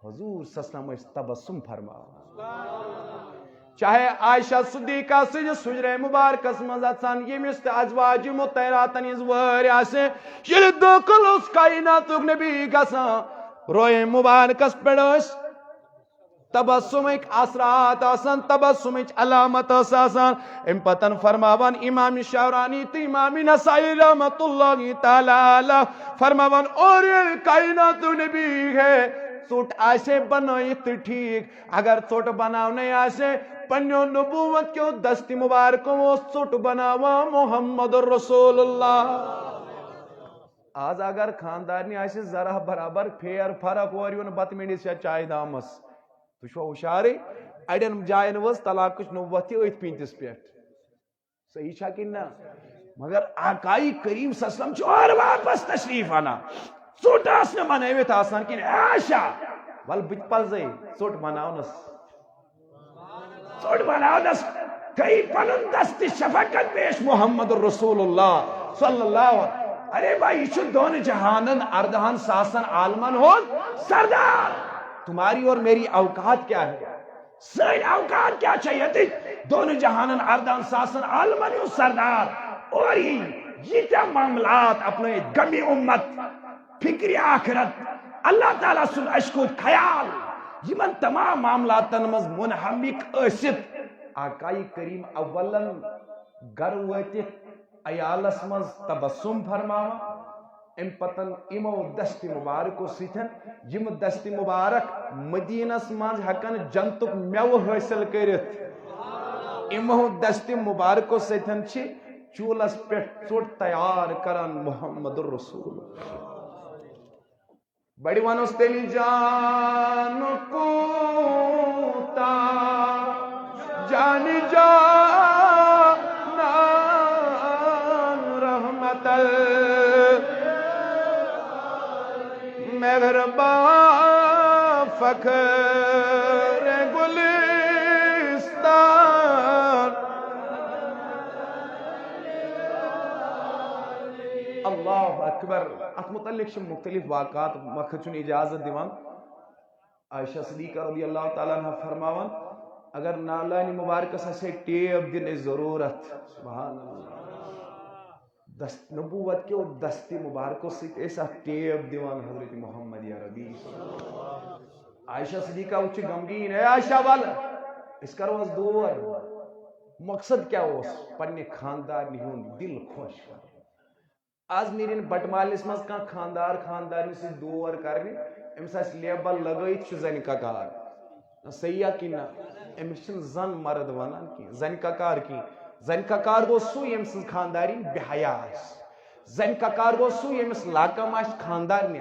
حضور سسلم ٲسۍ تبسم فرماوان چاہے عائشہ صدیقہ سٕنٛدِس حجرے مبارکس منٛز اژان ییٚمِس تہِ ازواجِ مطہراتن ہٕنٛز وٲرۍ آسہِ ییٚلہِ دٲخل اوس کائناتُک نبی گژھان رویے مبارکس پٮ۪ٹھ ٲسۍ تبسمٕکۍ اثرات آسان تبسمٕچ علامت ٲس آسان امہِ پتن فرماوان امام شعرانی تہٕ امام نسائی رحمت اللہ تعالیٰ علیہ فرماوان اور ییٚلہِ کائناتُک نبی ہے ژوٚٹ آسے بنٲیِتھ تہٕ ٹھیٖک اگر ژوٚٹ بناونٕے آسے پننیو نبوت کیو دستہِ مبارکو اوس ژوٚٹ بناوان محمد رسول اللہ آز اگر خاندارنہِ آسہِ ذرا برابر پھیر فرق اورٕ یُن بتہٕ میٖنڈِس یا چایہِ دامس تُہۍ چھُوا ہُشارٕے اڑٮ۪ن جاین وٲژ طلاقٕچ نبوت تہِ أتھۍ پیٖنتِس پٮ۪ٹھ صحیح چھا کِنہٕ نہ مگر آقاے کریم سسلم چھُ اورٕ واپس تشریف انان ژوٚٹ ٲس نہٕ بنٲوِتھ آسان کِنہٕ عائشہ ول بہٕ تہِ پلزے ژوٚٹ بناونس کئی پنن دست شفقت پیش محمد رسول اللہ صلی اللہ ارے بھائی یہ دون جہانن اردہن ساسن عالمن ہو سردار تمہاری اور میری اوقات کیا ہے ساری اوقات کیا چاہیے دون جہانن اردہن ساسن عالمن ہو سردار اور یہ معاملات اپنے غمی امت فکر آخرت اللہ تعالیٰ سن اشکو خیال یمن تمام معاملاتن مز منہمک ٲسِتھ آقائی کریم اولن گر وٲتِتھ عیالس مز تبسم فرماوان ام پتن امو دست مبارکو سۭتۍ یم دست مبارک مدینس مز ہیکن جنتک میوٕ حٲصل کٔرِتھ امو دست مبارکو سۭتۍ چھ چولس پٮ۪ٹھ ژوٚٹ تیار کران محمد رسول بڑی ونوس تیٚلہِ جان کوٗتا جان جانا خیر گلستان اللہ اکبر. ات متعلق مختلف واقعات وقت چھ اجازت دیوان. عائشہ صدیقہ رضی اللہ تعالیٰ عنہ فرماون اگر نالانی مبارکس سے ٹیب دن ضرورت سبحان اللہ دست نبوت کے دستی مبارکوں سے ایسا ٹیب دیوان حضرت محمد یا ربی. عائشہ صدیقہ وچ غمگین ہے عائشہ وال اس کرو اس دور مقصد کیا اس پنہ خاندار ہند دل خوش کر. آج نیرین بٹمالس مز کان خاندار خاندار سے دور کرنے امس لیبل لگائت زن ککار سیاح کی نا امس زن مرد ونان کی زن ککار کی زن ککار گو سو یمس خانداری بے حیا زن ککار گو سو یمس لاکم آس خاندار نی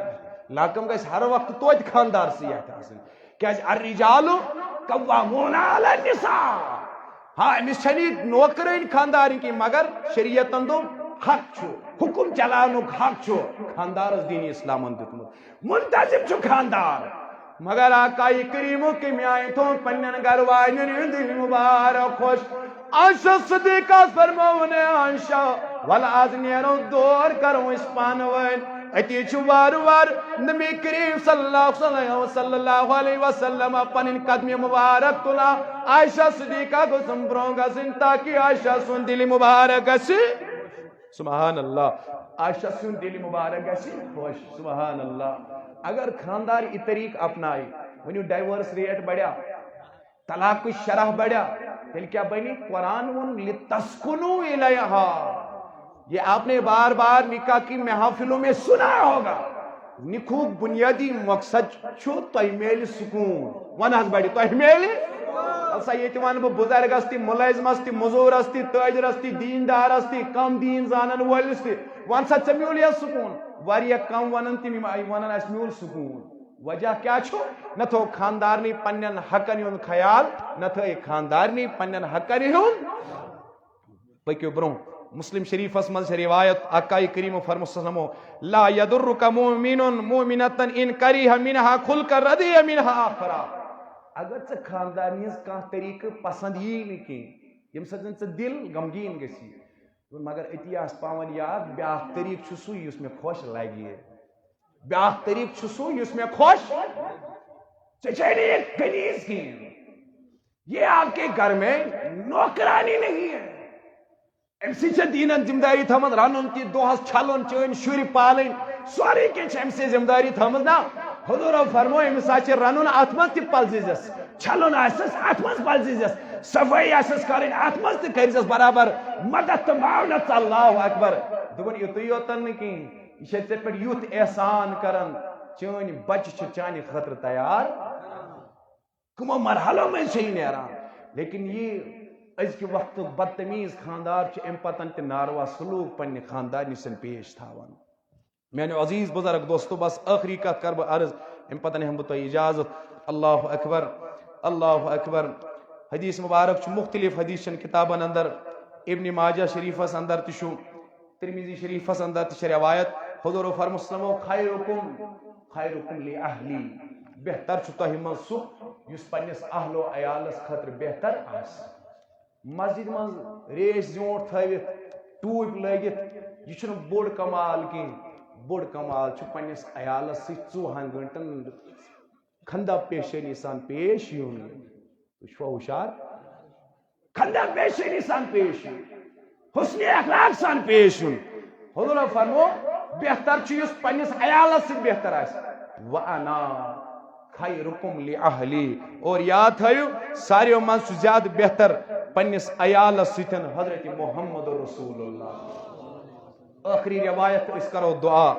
لاکم گھس ہر وقت توت خاندار سیاحت آسن کیاز الرجال قوامون علی النساء. ہاں امس چھنی نوکرین خاندارین کی مگر شریعتن دو حق چھو حکم چلانک حق چھو خاندارس دین اسلامن دتمت منتظم چھو خاندار مگر آقا کریمو کی میائیں تو پنن گھر واجن دل مبارک خوش. عائشہ صدیقہ فرماونے عائشہ والاز نیرو دور کرو اس پانوین اتی چھو وار وار نبی کریم صلی اللہ علیہ وسلم پنن قدم مبارک تلا عائشہ صدیقہ کو سنبرونگا سن تاکہ عائشہ سن دل مبارک سی سبحان اللہ عائشہ سن دل مبارک سی خوش سبحان اللہ. اگر خاندار یہ طریق اپنائی ونیو ڈائیورس ریٹ بڑھیا طلاق کی شرح بڑھیا تیل کیا بنی قرآن ون لتسکنو الیہا. یہ آپ نے بار بار نکاح کی محافلوں میں سنا ہوگا. نکوح بنیادی مقصد چھو تو میل سکون ون حض بڑی تو میل اسا یہ ون بزرگ استی ملازم استی مزور استی تاجر استی دیندار استی کم دین زانن وول استی ون سا میول یہ سکون واریہ کم ونن تم ونن اس میول سکون. وجہ کیا چھو نہ تو خاندارنی پنن حقن ہند خیال نہ تو خاندارنی پنن حقن ہند پکیو برون. مسلم شریف اسمز روایت آقا کریم فرمو سلمو لا یدرک مومن مومنتا ان کریہ منہا خلق ردی منہا آخرا. اگر ژے خاندارنیز کانٛہہ طریقہ پسند یی نہٕ کینٛہہ ییٚمہِ سۭتۍ ژٕ دل غمگین گژھی مگر أتی آس پاون یاد بیٛاکھ طریقہ چھُ سُے یُس مےٚ خۄش لگہِ بیٛاکھ طریقہ چھُ سُے یُس مےٚ خۄش ژےٚ چھے نہٕ یہِ کنیز کینٛہہ یہ آپ کے گھر میں نوکرانی نہیں ہے امسی چھے دینن ذمہ داری تھمت رنن تی دوہس چھلن چین شُرۍ پالن سورُے کینٛہہ چھِ امسی ذمہ داری تھمت نا. حضور فرمو امس آچہِ رنن اتھ منٛز تہِ پلزیزس چھلن آسٮ۪س اتھ منٛز پلزیزس صفٲیی آسٮ۪س کرٕنۍ اتھ منٛز تہِ کٔرزٮ۪س برابر مدد تہٕ معاونت. اللہ اکبر. دوٚپُن یُتُے یوتن نہٕ کِہیٖنۍ یہِ چھِ ژےٚ پٮ۪ٹھ یُتھ احسان کران چٲنۍ بچہِ چھِ چانہِ خٲطرٕ تیار کمو مرحلو منٛز چھِ یہِ نیران. لیکن یہ أزکہِ وقتُک بدتمیز خاندار چھِ امہِ پتن تہِ ناروا سلوک پننہِ خاندارنہِ سۭتۍ پیش تھاوان. میانیو عزیز بزرگ دوستو بس آخری کت کر بہ عرض امہ پتن ہم بہ اجازت. اللہ اکبر اللہ اکبر. حدیث مبارک چھ مختلف حدیث چن کتابن اندر ابن ماجہ شریفس اندر تشو ترمذی شریفس اندر تش روایت حضور فرمو خیرکم خیرکم لاہلی بہتر چھ تہ من سہ یس پنس اہل و عیالس خاطر بہتر آس. مسجد من ریش زونٹ تھوت ٹوپ لگت یہ بوڑ کمال کی بوڑ کمال چھ پنس عیالس سی 24 گھنٹن کھندہ پیشانی سان پیش یون. تھی ہوشیار کھندہ پیشانی سان پیش یون حسن اخلاق سان پیش یون. حضور فرمو بہتر چھ یس پنس عیالس سی بہتر آس. وانا خیرکم لاہلی اور یاد تھیو ساریو من زیادہ بہتر پنس عیالس ستن حضرت محمد رسول اللہ. آخری روایت اس کرو دعا.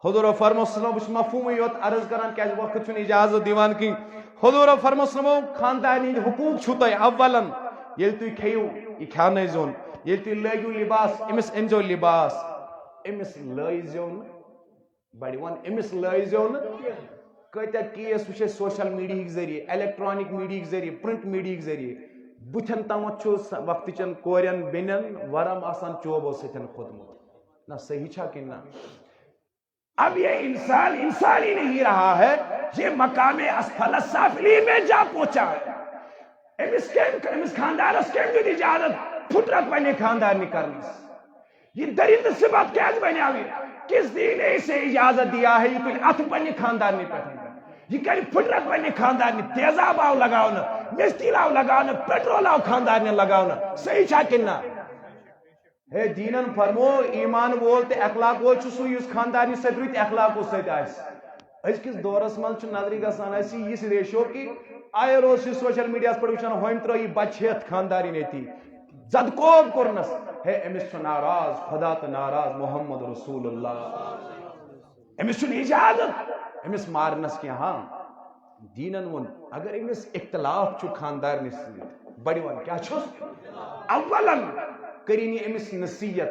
حضور فرمو سلم بس مفہوم یوت عرض کران کیا وقت چھ اجازت دیوان کی. حضور فرمو سلم خاندانی حقوق چھو تہ اولن یل تھی کھیو یہ کھانے زون یل تھی لگیو لباس امس انجو لباس امس لائزو بڑی ون امس لائزو کتیا کیس وچھے سوشل میڈیا ذریعے الیکٹرانک میڈیا ذریعے پرنٹ میڈیا ذریعے بتن تامت وقت چن کورین بینن ورم آسان چوبو ستن کھوتمت نا صحیح چھا کہ نا اب یہ انسان ہی نہیں رہا ہے، یہ مقام اسفل السافلین میں جا پہنچا ہے. امس خاندانس کم دیت اجازت پھٹرت پنہ خاندان کرنس. یہ درند صفت کیا بنیا کس دین نے اسے اجازت دیا ہے یہ تل ات پنہ خاندان پہ یہ کر پھٹرت پنہ خاندان تیزاب آو لگاؤن مستیل آو لگاؤن پیٹرول آو خاندان لگاؤن صحیح چھا کنہ ہے دینن فرمو ایمان وول تے اخلاق وول چھ سو یس خاندانی ست رت اخلاق ست آس. ازکس دورس من چھ نظری گژھان اسی یہ ریشو کہ آئے روز سوشل میڈیا پر وچھان ہوم ترٲیی بچہ ہیت خانداری نیتی زدکوب کرنس ہے امس چھ ناراض خدا تو ناراض محمد رسول اللہ امس چھ اجازت امس مارنس کی. ہاں دینن ون اگر امس اختلاف چھ خاندار ست بڑی ون کیا چھس اولا کرینی امس نصیحت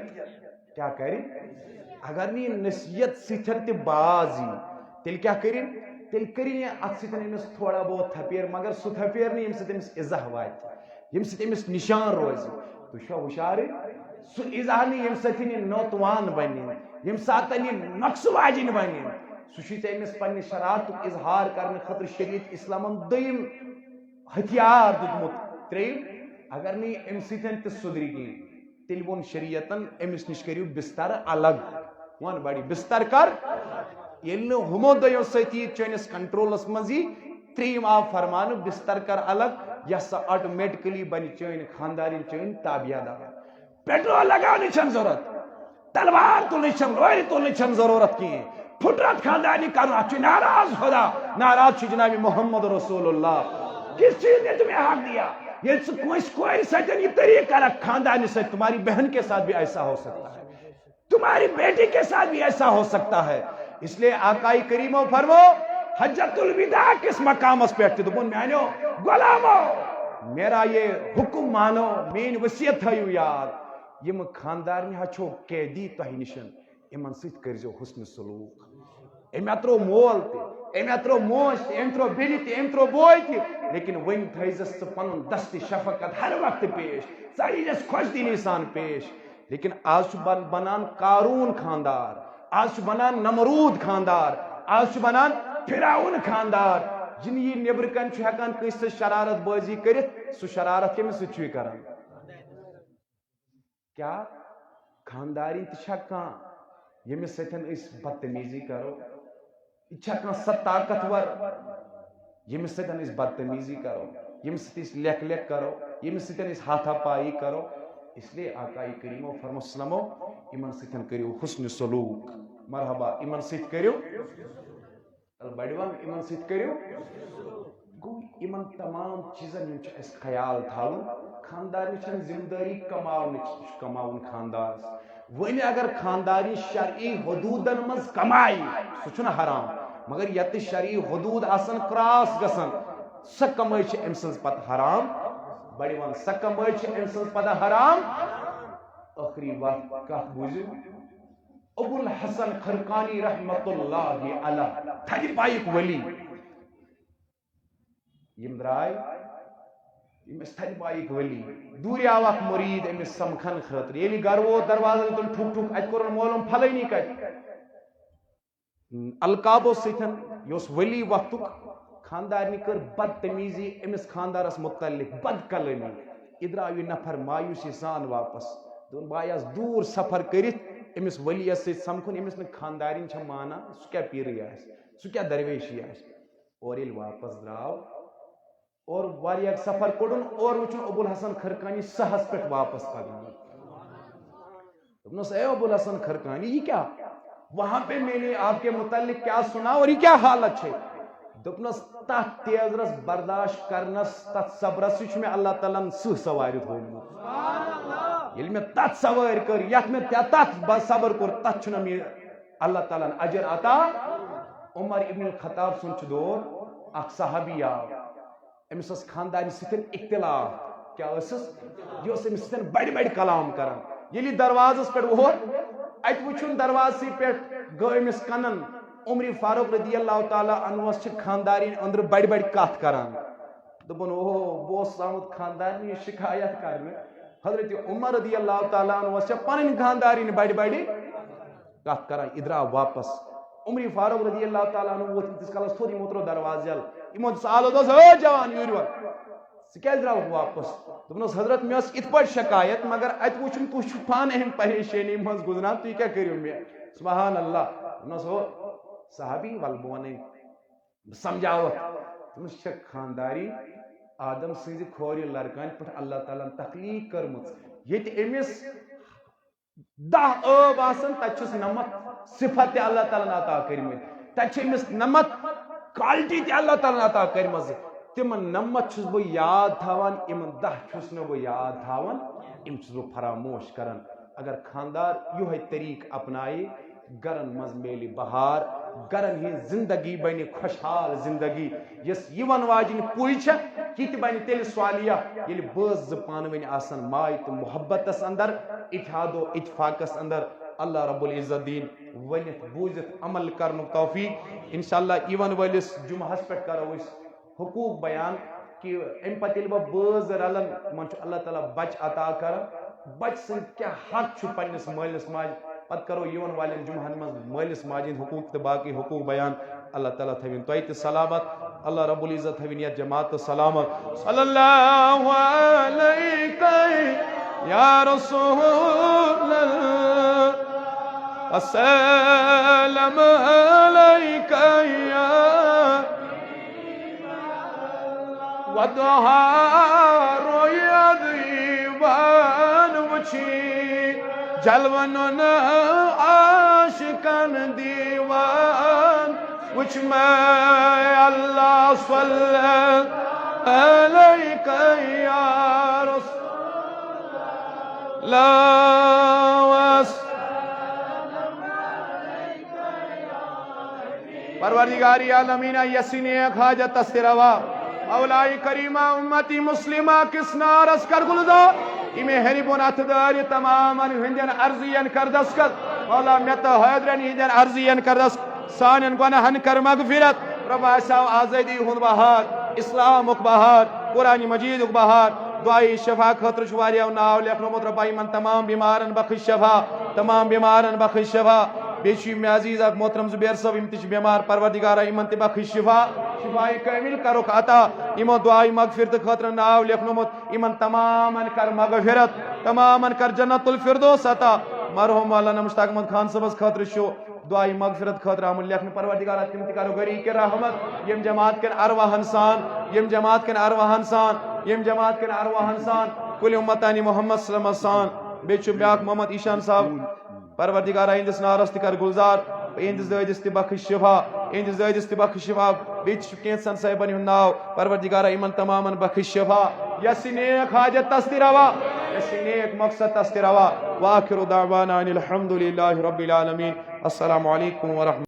کیا کری اگر نی نصیحت ستھن تہ بازی تیل کیا کرین تیل کرین ات ستھن امس تھوڑا بہت تھپیر مگر سہ تھپیر نی یم ست امس عزہ وات یم ست امس نشان روز تو چھو ہوشار سہ عزہ نی یم ست نوتوان بنی یم سات نقص واجن بنی سہ امس پنہ شرارت اظہار کرنے خاطر شریعت اسلام دیم ہتھیار دتمت. تریم اگر نی ام ستن تہ سدری گی تیل وون شریعتن امس نش کریو بستر الگ ون بڑی بستر کر یل ہمو دو ستی چنس کنٹرولس مزی تریم آو فرمان بستر کر الگ یس آٹومیٹکلی بن چین خاندارین چین تابعہ دار. پیٹرول لگانے چھن ضرورت تلوار تلنے چھن لوہر تلنے چھن ضرورت کی پھٹرت خاندانی کرنا چھ ناراض خدا ناراض چھ جناب محمد رسول اللہ. کس چیز نے تمہیں حق دیا یہ کوئی سچن یہ طریقہ رکھ خاندان سے تمہاری بہن کے ساتھ بھی ایسا ہو سکتا ہے تمہاری بیٹی کے ساتھ بھی ایسا ہو سکتا ہے. اس لیے آقائی کریمو فرمو حجت الوداع کس مقام اس پہ دپن میانو غلامو میرا یہ حکم مانو مین وصیت تھیو یاد یم خاندار ہچو قیدی تہ نشن امن ست کرزو حسن سلوک. ام اترو مول تہ ام اترو موج تہ ام ترو بیلی تہ ام ترو بوئے تہ لیکن ون تھیزس پن دست شفقت ہر وقت پیش ساریس خوش دینی سان پیش. لیکن آج بنان قارون خاندار آج بنان نمرود خاندار آج بنان فرعون خاندار جن یہ نیبر کن ہکان کس شرارت بازی کرت سہ شرارت کمس سی کران کیا خاندارین تہ کان یمس ستن اس بدتمیزی کرو یہ سہ طاقتور یمس ستن اس بدتمیزی کرو یمس ست اس لیک لیک کرو یمس ستن اس ہاتھا پائی کرو. اس لیے آقائی کریمو فرمو سلمو امن ستن کریو حسن سلوک. مرحبا امن ست کریو بڑوان امن ست کریو گو امن تمام چیزن اس خیال تھاون خاندار چھن ذمہ داری کماون خاندار ون اگر خانداری شرعی حدودن مز کمائی سہ چھن حرام مگر یت شرعی حدود آسن کراس گسن سہ کمائی چھ ام سنز پتہ حرام بڑی ون سہ کمائی چھ ام سنز پتہ حرام. آخری وقت کت بوزو ابو الحسن خرقانی رحمت اللہ علیہ تھدی پائک ولی یم درائے امس تھدی پائک ولی دور آو اخ مرید امس سمکھن خاطر یلی گر ووت دروازن تم ٹھک ٹھک ات کورن معلوم پھلینی کت القابو ستن یوس ولی وقتک خاندارنی کر بدتمیزی امس خاندارس متعلق بد کلامی ادرا یہ نفر مایوسی سان واپس دون بایس دور سفر کرت امس ولیس ست سمکھن امس نا خاندارین چھ مانا سہ کیا پیری آس سہ کیا درویشی آس اور یل واپس دراو اور واریاہ سفر کوڑن اور وچھن ابو الحسن خرقانی سہس پہ واپس پکان دپنس اے ابو الحسن خرقانی یہ کیا وہاں پہ میں نے آپ کے متعلق کیا سنا اور یہ کیا حالت ہے دپنس تت تیزرس برداشت کرنس تت صبرس میں اللہ تعالیٰ سہ سوار تھومت یل میں تت سوار کر یت میں تت صبر کور تت چھن میں اللہ تعالیٰ اجر عطا. عمر ابن الخطاب سن دور اخ صحابی آو امس خاندان ستن اختلاف کیا یہ امس ستن بڑ بڑ کلام کران یلی دروازس پہ ووت ات وچھن دروازے پہ گو امس کنن عمر فاروق رضی اللہ تعالیٰ عنہ خاندارین اندر بڑ بڑ کت کران دپن او بوس آمت خاندارین یہ شکایت کرنے حضرت عمر رضی اللہ تعالیٰ عنہ پن خاندارین بڑ بڑ کت کران ادرا واپس عمر فاروق رضی اللہ تعالیٰ عنہ ووت تس کالس تھوڑی موترو دروازہ یل یمن سالو دوس اے جوان یور سکیل دراو واپس دپنس حضرت میں ات پٹ شکایت مگر ات وچم تو چھ پان اہم پریشانی مز گزران تو کیا کریو میں سبحان اللہ دپنس ہو صحابی ول بونے سمجھاوت دپنس چھ خانداری آدم سنز کھوری لڑکان پہ اللہ تعالیٰ تخلیق کرمت یہ امس 10 ٲب آسان تچھس نمت صفت اللہ تعالیٰ عطا کرمت تچھس نمت کوالٹی تہ اللہ تعالیٰ عطا کرمز تمن نمت چھس بہ یاد تھاوان امن 10 چھس نہ بہ یاد تھاوان ام چھس بہ فراموش کران اگر خاندار یہ طریق اپنائے گرن مز میلی بہار گرن ہن زندگی بنی خوشحال زندگی یس یون واجن پوئی چھ کی تہ بنی تیل سوالیہ یل بٲژ زٕ پانہٕ ؤنۍ آسن ماے تہٕ محبتس اندر اتحاد و اتفاقس اندر اللہ رب العزت دین ونت بوزت عمل کرن توفیق انشاءاللہ ایون ولس جمعہس پہ کرو اس حقوق بیان کہ ام پتہ یل بٲژ رلن من چھ اللہ تعالیٰ بچ عطا کران بچ سند کیا حق چھ پنس مالس ماج پتہ کرو یون والن جمعہن من مالس ماجن حقوق تو باقی حقوق بیان اللہ تعالیٰ تھوین تو سلامت اللہ رب العزت تھوین یا جماعت سلامت صلی اللہ علیہ یا رسول اللہ السلام علیکہ یا ودہار یدیوان وچھی جلون عاشقان دیوان وچھ میں اللہ صلی علیکہ یا رسول اللہ پروردگاری عالمین یسین ایک حاجت استروا مولائی کریمہ امتی مسلمہ کس نارس کر گلزار امی حریبون اتداری تماما ہندین عرضین کردس کر مولا میتا حیدرین ہندین عرضین کردس سانین گناہن کر مغفرت رب ایساو آزادی ہند بہار اسلام اک بہار قرآن مجید اک بہار دعائی شفا خطر شواریہ ناو لکھنمت ربائی من تمام بیمارن بخش شفا تمام بیمارن بخش شفا بیشی میں عزیز اک محترم زبیر صاحب امتش بیمار پروردگارہ ایمن تی بخش شفا شفائی کامل کرو عطا ایمن دعائی مغفرت خطر ناو لکھنمت ایمن تمامن کر مغفرت تمامن کر جنت الفردوس عطا مرحوم مولانا مشتاق احمد خان صاحب خطر شو دعائی مغفرت خطر عمل لیکن پروردگارہ تم تی کرو گری کے رحمت یم جماعت کن ارواح انسان یم جماعت کن ارواح انسان یم جماعت کن ارواح انسان کل امتانی محمد صلی اللہ علیہ وسلم بیچو بیاک محمد ایشان صاحب پروردگارہ اندس نارس تی کر گلزار اندس دائدس تی بخش شفا اندس دائدس تی بخش شفا بیچ کینسن صاحبانی ناو پروردگارہ ایمن تمامن بخش شفا یسی نیک حاجت تستی روا یسی نیک مقصد تستی روا وآخر دعوانا ان الحمدللہ رب العالمین السلام علیکم ورحمۃ